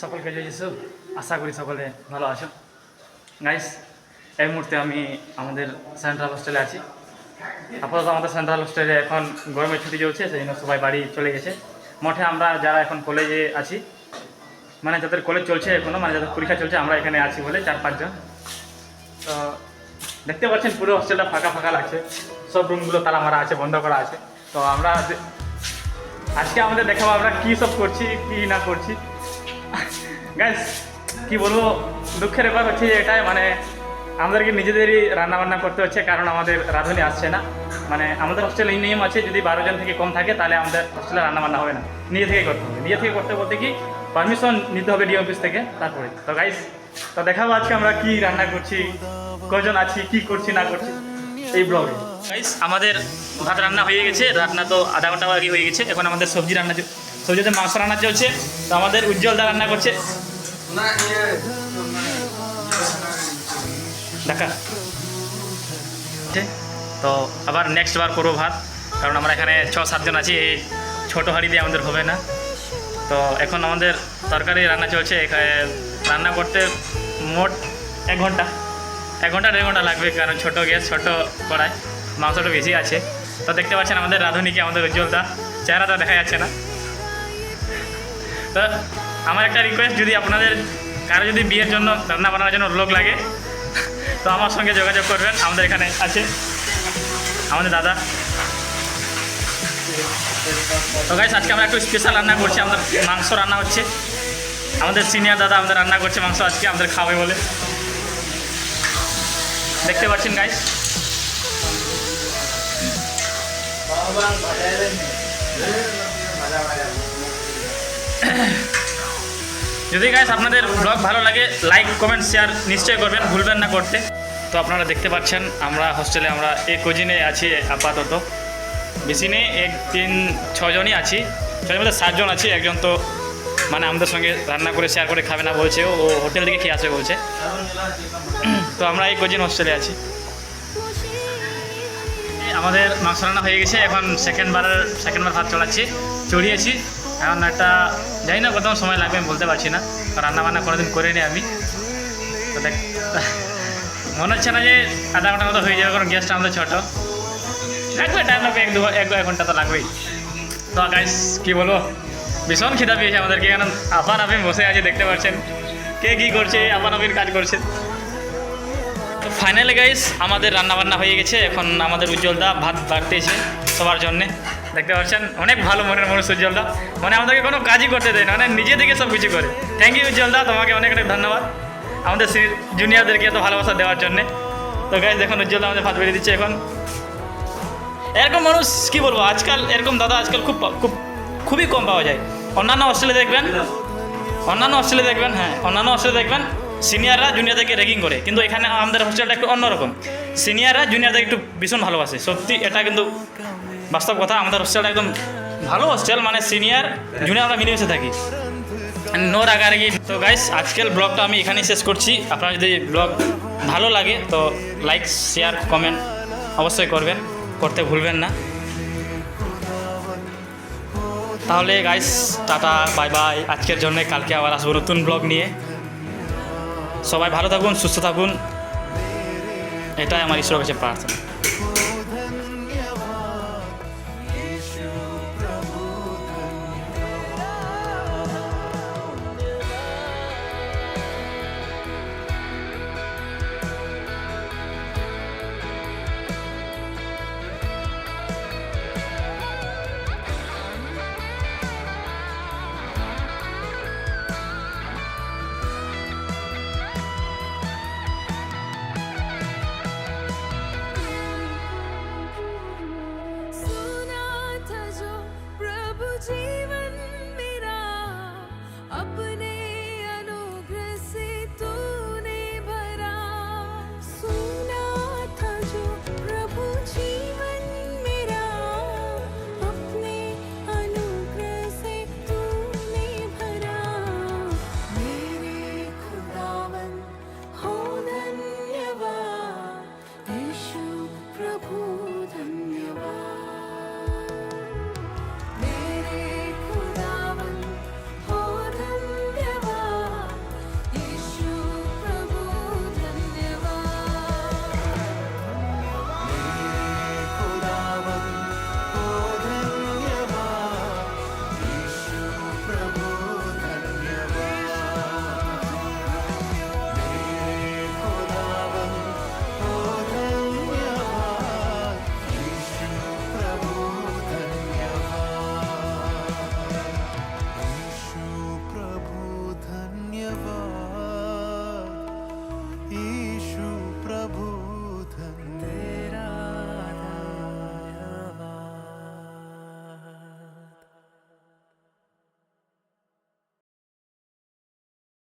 সকলকে জয় যিশু। আশা করি সকলে ভালো আছো। গাইস, এই মুহূর্তে আমি আমাদের সেন্ট্রাল হোস্টেলে আছি। আপাতত আমাদের সেন্ট্রাল হোস্টেলে এখন গরমের ছুটি চলছে, সেই জন্য সবাই বাড়ি চলে গেছে। মঠে আমরা যারা এখন কলেজে আছি, মানে যাদের কলেজ চলছে এখনও, মানে যাদের পরীক্ষা চলছে, আমরা এখানে আছি বলে 4-5 জন। তো দেখতে পাচ্ছেন পুরো হোস্টেলটা ফাঁকা ফাঁকা লাগছে, সব রুমগুলো তালা মারা আছে, বন্ধ করা আছে। তো আমরা আজকে আমাদের দেখাবো আমরা কী সব করছি কী না করছি। গাইস, কি বলবো, দুঃখের ব্যাপার হচ্ছে যে এটাই, মানে আমাদেরকে নিজেদেরই রান্নাবান্না করতে হচ্ছে, কারণ আমাদের রাঁধুনি আসছে না। মানে আমাদের হোস্টেলে এই নিয়ম আছে, যদি 12 জন থেকে কম থাকে তাহলে আমাদের হোস্টেলে রান্নাবান্না হবে না, নিজে থেকে করতে হবে। নিজে থেকে করতে বলতে কি পারমিশন নিতে হবে ডি অফিস থেকে, তারপরে। তো গাইস, তো দেখাবো আজকে আমরা কি রান্না করছি, কজন আছি, কি করছি না করছি এই ব্লগে। গাইস, আমাদের ভাত রান্না হয়ে গেছে, রান্না তো আধা ঘন্টা আগে হয়ে গেছে। এখন আমাদের সবজি রান্না, সবজিতে মাংস রান্না চলছে। তো আমাদের উজ্জ্বলদা রান্না করছে, দেখা। তো আবার নেক্সট বার করবো ভাত, কারণ আমরা এখানে 6-7 জন আছি, এই ছোটো হাঁড়ি দিয়ে আমাদের হবে না। তো এখন আমাদের তরকারি রান্না চলছে। রান্না করতে মোট 1 ঘন্টা 1.5 ঘন্টা লাগবে, কারণ ছোটো গ্যাস, ছোটো কড়াই, মাংসটা বেশি আছে। তো দেখতে পাচ্ছেন আমাদের রাঁধুনিকে, আমাদের উজ্জ্বলদা, চেহারাটা দেখা যাচ্ছে না। তো আমার একটা রিকোয়েস্ট, যদি আপনাদের কারো যদি বিয়ের জন্য রান্না বান্নার জন্য লোক লাগে তো আমার সঙ্গে যোগাযোগ করবেন। আমাদের এখানে আছে আমাদের দাদা। তো গাইস, আজকে আমরা একটু স্পেশাল রান্না করছি, আমাদের মাংস রান্না হচ্ছে। আমাদের সিনিয়র দাদা আমাদের রান্না করছে মাংস, আজকে আমাদের খাবে বলে। দেখতে পাচ্ছেন গাইস। যদি গাইস আপনাদের ব্লগ ভালো লাগে, লাইক কমেন্ট শেয়ার নিশ্চয়ই করবেন, ভুলবেন না করতে। তো আপনারা দেখতে পাচ্ছেন আমরা হোস্টেলে আমরা এই কোজিনে আছি আপাতত, বেশি নেই, 1-3-6 জনই আছি। 6 মধ্যে 7 জন আছি। একজন তো মানে আমাদের সঙ্গে রান্না করে শেয়ার করে খাবে না বলছে, ও হোটেল থেকে খেয়ে আসবে বলছে। তো আমরা এই কোজিন হোস্টেলে আছি। আমাদের মাংস রান্না হয়ে গেছে, এখন সেকেন্ডবার ভাত চড়িয়েছি। এখন একটা জানি না কত সময় লাগবে, আমি বলতে পারছি না, রান্নাবান্না কোনোদিন করিনি আমি। তো দেখ, মনে হচ্ছে না যে আধা ঘন্টার মতো হয়ে যাবে, কারণ গ্যাসটা আমাদের ছোটো, লাগবে, টাইম লাগবে, 1-2 ঘন্টা তো লাগবেই। তো গাইস, কী বলবো, ভীষণ খিদা পেয়েছে আমাদেরকে, কারণ আপার আপনি বসে আছে, দেখতে পাচ্ছেন কে কী করছে, আপার আপির কাজ করছে। তো ফাইনালি গাইস, আমাদের রান্নাবান্না হয়ে গেছে। এখন আমাদের উজ্জ্বলদা ভাত বাড়তেছে সবার জন্যে। দেখতে পাচ্ছেন অনেক ভালো মনের মানুষ উজ্জ্বলদা, মানে আমাদেরকে কোনো কাজই করতে দেয় না, মানে নিজে থেকে সব কিছু করে। থ্যাংক ইউ উজ্জ্বলদা, তোমাকে অনেক অনেক ধন্যবাদ আমাদের জুনিয়রদেরকে এত ভালোবাসা দেওয়ার জন্যে। তো গাইস, দেখুন উজ্জ্বলদা আমাদের ভাত বেরিয়ে দিচ্ছে। এখন এরকম মানুষ কী বলবো, আজকাল এরকম দাদা আজকাল খুবই কম পাওয়া যায়। অন্যান্য হোস্টেলে দেখবেন, হ্যাঁ, অন্যান্য হোস্টেলে দেখবেন সিনিয়ররা জুনিয়রদেরকে র্যাগিং করে, কিন্তু এখানে আমাদের হোস্টেলটা একটু অন্যরকম। সিনিয়ররা জুনিয়রদের একটু ভীষণ ভালোবাসে, সত্যি এটা কিন্তু বাস্তব কথা। আমাদের হোস্টেলটা একদম ভালো হোস্টেল, মানে সিনিয়র জুনিয়র আমরা মিলেমিশে থাকি, নো রাগারাগি। তো গাইস, আজকের ব্লগটা আমি এখানেই শেষ করছি। আপনারা যদি ব্লগ ভালো লাগে তো লাইক শেয়ার কমেন্ট অবশ্যই করতে ভুলবেন না। তাহলে গাইস, টাটা, বাই বাই আজকের জন্য। কালকে আবার আসবো নতুন ব্লগ নিয়ে। সবাই ভালো থাকুন, সুস্থ থাকুন, এটাই আমার ঈশ্বরের কাছে প্রার্থনা।